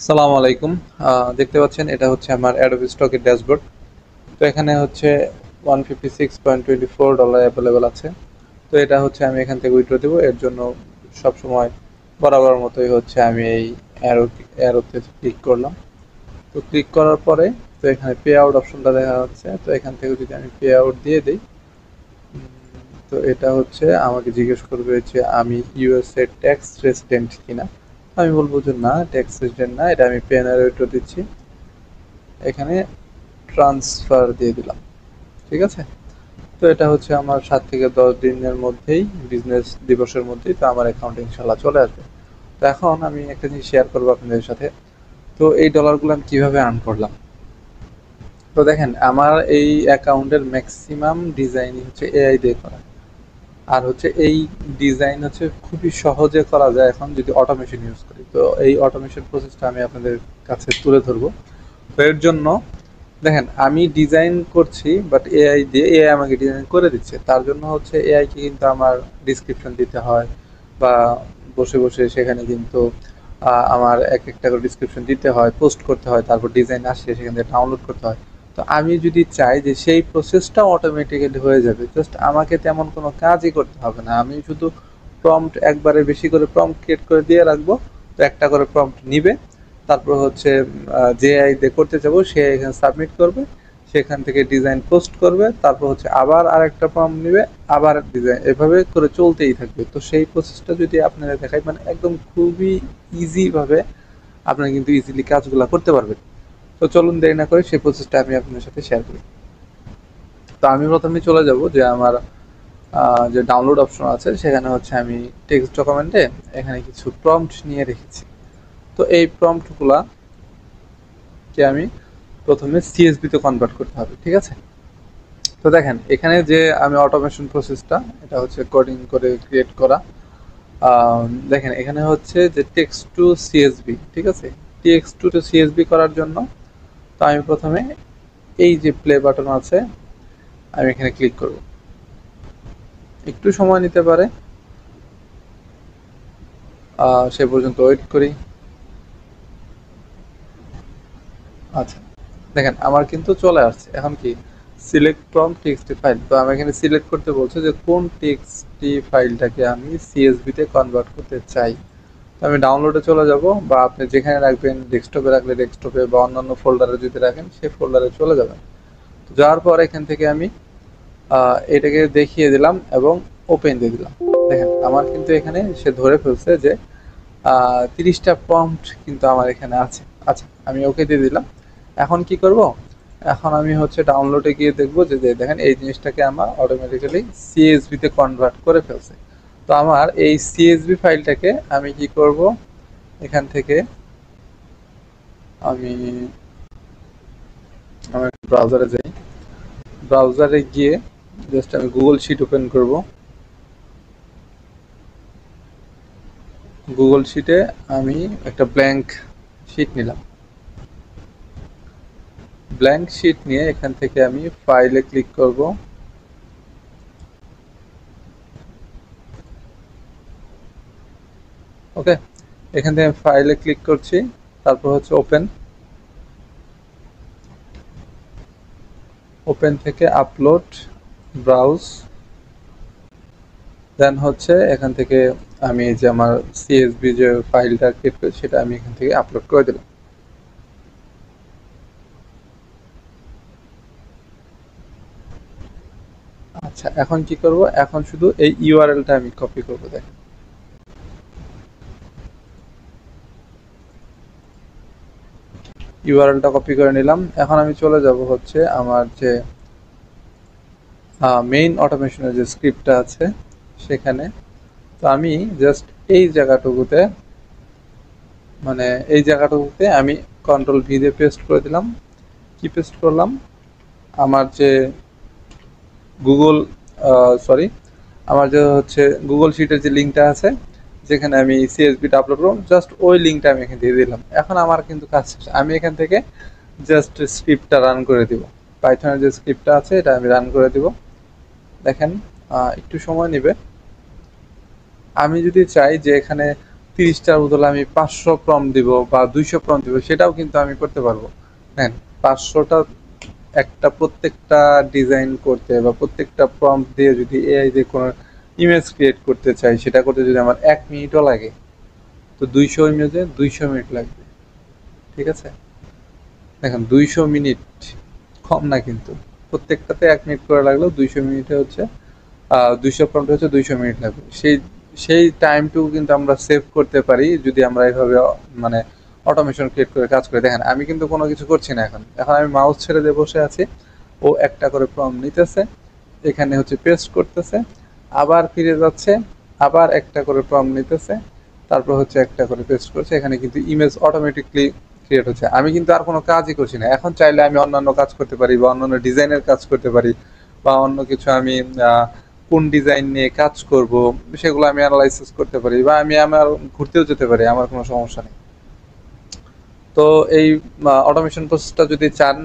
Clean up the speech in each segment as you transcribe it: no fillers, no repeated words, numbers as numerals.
সালাম আলাইকুম। দেখতে পাচ্ছেন এটা হচ্ছে আমার অ্যাডোবি স্টকের ড্যাশবোর্ড। তো এখানে হচ্ছে $156.24 অ্যাভেলেবেল আছে। তো এটা হচ্ছে আমি এখান থেকে উইথড্র দেবো। এর জন্য সবসময় বরাবর মতোই হচ্ছে আমি এই অ্যারোতে ক্লিক করলাম। তো ক্লিক করার পরে তো এখানে পে আউট অপশনটা দেখা যাচ্ছে। তো এখান থেকে যদি আমি পে আউট দিয়ে দিই, তো এটা হচ্ছে আমাকে জিজ্ঞেস করবে যে আমি ইউএসএ ট্যাক্স রেসিডেন্ট কিনা। আমি বলবো যে না, ট্যাক্স রেসিডেন্ট না, এটা আমি পে নাও উইথড্র দিচ্ছি। এখানে ট্রান্সফার দিয়ে দিলাম। ঠিক আছে? তো এটা হচ্ছে আমার 7 থেকে 10 দিনের মধ্যেই, বিজনেস দিবসের মধ্যেই তো আমার অ্যাকাউন্টে ইনশাল্লাহ চলে আসবে। তো এখন আমি একটা জিনিস শেয়ার করবো আপনাদের সাথে। তো এই ডলারগুলো আমি কিভাবে আর্ন করলাম। তো দেখেন, আমার এই অ্যাকাউন্টের ম্যাক্সিমাম ডিজাইনই হচ্ছে এআই দিয়ে করা। আর হচ্ছে এই ডিজাইন হচ্ছে খুবই সহজে করা যায় এখন যদি অটোমেশন ইউজ করি। তো এই অটোমেশন প্রসেসটা আমি আপনাদের কাছে তুলে ধরবো। তো এর জন্য দেখেন, আমি ডিজাইন করছি বাট এআই দিয়ে, এআই আমাকে ডিজাইন করে দিচ্ছে। তার জন্য হচ্ছে এআইকে কিন্তু আমার ডিসক্রিপশন দিতে হয়, বা বসে বসে সেখানে কিন্তু আমার এক একটা করে ডিসক্রিপশন দিতে হয়, পোস্ট করতে হয়, তারপর ডিজাইন আসে সেখান থেকে ডাউনলোড করতে হয়। তো আমি যদি চাই যে সেই প্রসেসটা অটোমেটিক্যালি হয়ে যাবে, জাস্ট আমাকে তেমন কোনো কাজই করতে হবে না, আমি শুধু প্রম্পট একবারে বেশি করে প্রম্পট ক্রিয়েট করে দিয়ে রাখবো। তো একটা করে প্রম্পট নিবে, তারপর হচ্ছে যে আই দিয়ে করতে চাবো সে এখানে সাবমিট করবে, সেখান থেকে ডিজাইন পোস্ট করবে, তারপর হচ্ছে আবার আরেকটা ফর্ম নেবে, আবার ডিজাইন, এভাবে করে চলতেই থাকবে। তো সেই প্রসেসটা যদি আপনারা দেখাই, মানে একদম খুবই ইজিভাবে আপনারা কিন্তু ইজিলি কাজগুলো করতে পারবেন। তো চলুন দেরি না করে সেই প্রসেসটা আমি আপনাদের সাথে শেয়ার করি। তো আমি প্রথমে চলে যাব যে আমার যে ডাউনলোড অপশন আছে সেখানে হচ্ছে আমি টেক্সট ডকুমেন্টে এখানে কিছু প্রম্পট নিয়ে রেখেছি। তো এই প্রম্পটগুলা কে আমি প্রথমে সিএসভি তে কনভার্ট করতে হবে। ঠিক আছে? তো দেখেন, এখানে যে আমি অটোমেশন প্রসেসটা, এটা হচ্ছে কোডিং করে ক্রিয়েট করা। দেখেন এখানে হচ্ছে যে টেক্সট টু সিএসভি। ঠিক আছে? টেক্সট টু সিএসভি করার জন্য তো আমি প্রথমে এই যে প্লে বাটন আছে, আমি এখানে ক্লিক করব। একটু সময় নিতে পারে, সে পর্যন্ত ওয়েট করি। আচ্ছা, দেখেন আমার কিন্তু চলে আসছে। এখন কি, সিলেক্ট ফ্রম টিএক্সটি ফাইল। তো আমি এখানে সিলেক্ট করতে বলছে যে কোন টিএক্সটি ফাইলটাকে আমি সিএসভি তে কনভার্ট করতে চাই। তো আমি ডাউনলোডে চলে যাব, বা আপনি যেখানে রাখবেন, ডেস্কটপে রাখলে ডেস্কটপে, বা অন্যান্য ফোল্ডারে যদি রাখেন সেই ফোল্ডারে চলে যাবেন। তো যাওয়ার পর এখান থেকে আমি এটাকে দেখিয়ে দিলাম এবং ওপেন দিয়ে দিলাম। দেখেন আমার কিন্তু এখানে সে ধরে ফেলছে যে 30টা প্রম্পট কিন্তু আমার এখানে আছে। আচ্ছা, আমি ওকে দিয়ে দিলাম। এখন কি করব, এখন আমি হচ্ছে ডাউনলোডে গিয়ে দেখবো যে দেখেন এই জিনিসটাকে আমার অটোমেটিক্যালি সিএসভি তে কনভার্ট করে ফেলছে। তো আমার এই সিএসভি ফাইলটাকে আমি কি করব, এখান থেকে আমি আমার ব্রাউজারে যাই। ব্রাউজারে গিয়ে জাস্ট আমি গুগল শিট ওপেন করব। গুগল শিটে আমি একটা ব্ল্যাঙ্ক শিট নিলাম। ব্ল্যাঙ্ক শিট নিয়ে এখান থেকে আমি ফাইলে ক্লিক করব। ওকে, এখান থেকে ফাইলে ক্লিক করছি, তারপর হচ্ছে ওপেন। ওপেন থেকে আপলোড, ব্রাউজ, দেন হচ্ছে এখান থেকে আমি যে আমার সিএসভি যে ফাইলটা ক্রিয়েট করি সেটা আমি এখান থেকে আপলোড করে দিলাম। আচ্ছা, এখন কি করব, এখন শুধু এই ইউআরএলটা আমি কপি করব। দেখেন ইউআরএলটা কপি করে নিলাম। এখন আমি চলে যাব হচ্ছে আমার যে মেইন অটোমেশনের যে স্ক্রিপ্টটা আছে সেখানে। তো আমি জাস্ট এই জায়গাটুকুতে, মানে এই জায়গাটুকুতে আমি কন্ট্রোল ভি দিয়ে পেস্ট করে দিলাম। কি পেস্ট করলাম, আমার যে গুগল, সরি, আমার যে হচ্ছে গুগল শিটের যে লিঙ্কটা আছে যেখানে আমি সিএসভিটা আপলোড করলাম, জাস্ট ওই লিঙ্কটা আমি এখানে দিয়ে দিলাম। এখন আমার কিন্তু কাজ শেষ। আমি এখান থেকে জাস্ট স্ক্রিপ্টটা রান করে দিব। পাইথনের যে স্ক্রিপ্টটা আছে এটা আমি রান করে দিব। দেখেন একটু সময় নেবে। আমি যদি চাই যে এখানে 30টার বদলে আমি 500 প্রম্পট দিব বা 200 প্রম্পট দিব, সেটাও কিন্তু আমি করতে পারবো। হ্যাঁ, 500টা একটা প্রত্যেকটা ডিজাইন করতে বা প্রত্যেকটা প্রম্পট দিয়ে যদি এআই দিয়ে কোনো ইমেজ ক্রিয়েট করতে চাই, সেটা করতে যদি আমার 1 মিনিটও লাগে, তো 200 ইমেজে 200 মিনিট লাগবে। ঠিক আছে? দেখেন 200 মিনিট কম না কিন্তু। প্রত্যেকটাতে 1 মিনিট করে লাগলেও 200 মিনিটে হচ্ছে 200 প্রম্পটে হচ্ছে 200 মিনিট লাগবে। সেই টাইমটুকু কিন্তু আমরা সেভ করতে পারি যদি আমরা এভাবে মানে অটোমেশন ক্রিয়েট করে কাজ করি। দেখেন আমি কিন্তু কোনো কিছু করছি না এখন। এখন আমি মাউস ছেড়ে দিয়ে বসে আছি। ও একটা করে প্রম্পট নিতেছে, এখানে হচ্ছে পেস্ট করতেছে, আবার ফিরে যাচ্ছে, আবার একটা করে প্রম্পট নিতেছে, তারপর হচ্ছে একটা করে পেস্ট করছে। এখানে কিন্তু ইমেজ অটোমেটিকলি ক্রিয়েট হচ্ছে। আমি কিন্তু আর কোনো কাজই করছি না। এখন চাইলে আমি অন্যান্য কাজ করতে পারি বা অন্যান্য ডিজাইনের কাজ করতে পারি বা অন্য কিছু আমি কোন ডিজাইন নিয়ে কাজ করব সেগুলো আমি অ্যানালাইসিস করতে পারি বা আমি আমার ঘুরতেও যেতে পারি, আমার কোনো সমস্যা নেই। তো এই অটোমেশন প্রসেসটা যদি চান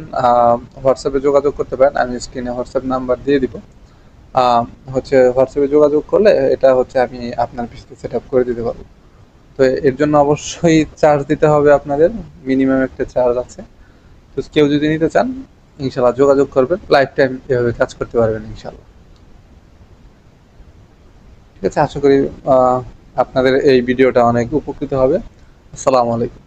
হোয়াটসঅ্যাপে যোগাযোগ করতে পারেন, আমি স্ক্রিনে হোয়াটসঅ্যাপ নাম্বার দিয়ে দিব। হচ্ছে হোয়াটসঅ্যাপে যোগাযোগ করলে এটা হচ্ছে আমি আপনার পিসিতে সেট আপ করে দিতে পারবো। তো এর জন্য অবশ্যই চার্জ দিতে হবে আপনাদের, মিনিমাম একটা চার্জ আছে। তো কেউ যদি নিতে চান ইনশাল্লাহ যোগাযোগ করবেন, লাইফ টাইম এভাবে কাজ করতে পারবেন ইনশাল্লাহ। ঠিক আছে, আশা করি আপনাদের এই ভিডিওটা অনেক উপকৃত হবে। আসসালামু আলাইকুম।